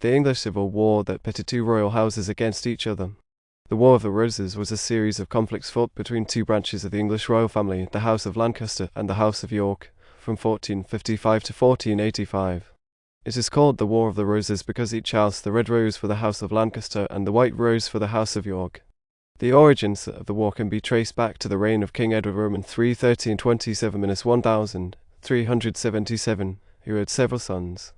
the English Civil War that pitted two royal houses against each other. The War of the Roses was a series of conflicts fought between two branches of the English royal family, the House of Lancaster and the House of York, from 1455 to 1485. It is called the War of the Roses because each house, the red rose for the House of Lancaster and the white rose for the House of York. The origins of the war can be traced back to the reign of King Edward Roman III 1327-1377, who had several sons.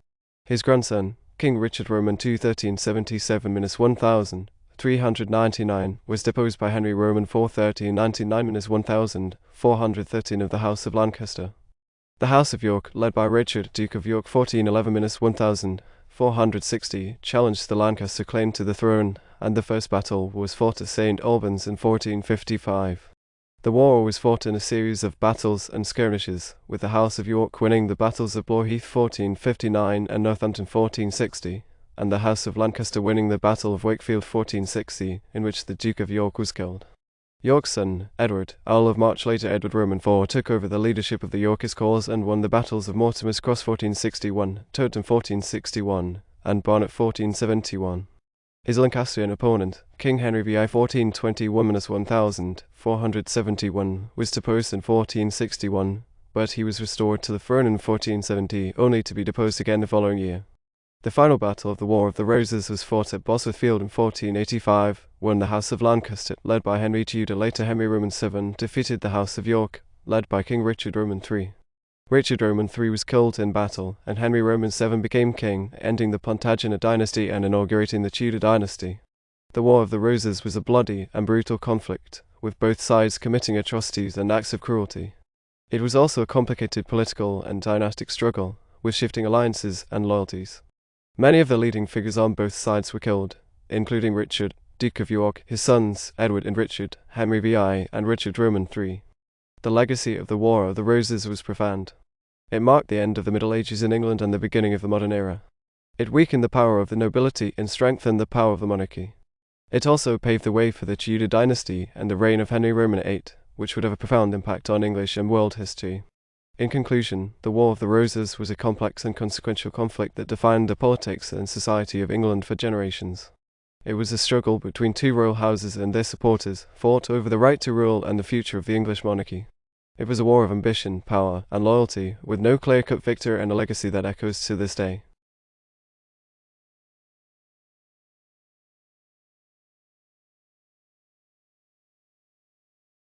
His grandson, King Richard Roman II 1377-1399, was deposed by Henry Roman IV 1399-1413 of the House of Lancaster. The House of York, led by Richard, Duke of York 1411-1460, challenged the Lancaster claim to the throne, and the first battle was fought at St. Albans in 1455. The war was fought in a series of battles and skirmishes, with the House of York winning the battles of Blore-Heath 1459 and Northampton 1460, and the House of Lancaster winning the Battle of Wakefield 1460, in which the Duke of York was killed. York's son, Edward, Earl of March, later Edward Roman IV, took over the leadership of the Yorkist cause and won the battles of Mortimer's Cross 1461, Towton 1461, and Barnet 1471. His Lancastrian opponent, King Henry VI 1421-1471, was deposed in 1461, but he was restored to the throne in 1470, only to be deposed again the following year. The final battle of the War of the Roses was fought at Bosworth Field in 1485, when the House of Lancaster, led by Henry Tudor, later Henry Roman VII, defeated the House of York, led by King Richard Roman III. Richard Roman III was killed in battle, and Henry Roman VII became king, ending the Plantagenet dynasty and inaugurating the Tudor dynasty. The War of the Roses was a bloody and brutal conflict, with both sides committing atrocities and acts of cruelty. It was also a complicated political and dynastic struggle, with shifting alliances and loyalties. Many of the leading figures on both sides were killed, including Richard, Duke of York, his sons, Edward and Richard, Henry VI, and Richard Roman III. The legacy of the War of the Roses was profound. It marked the end of the Middle Ages in England and the beginning of the modern era. It weakened the power of the nobility and strengthened the power of the monarchy. It also paved the way for the Tudor dynasty and the reign of Henry Roman VIII, which would have a profound impact on English and world history. In conclusion, the War of the Roses was a complex and consequential conflict that defined the politics and society of England for generations. It was a struggle between two royal houses and their supporters, fought over the right to rule and the future of the English monarchy. It was a war of ambition, power, and loyalty, with no clear-cut victor and a legacy that echoes to this day.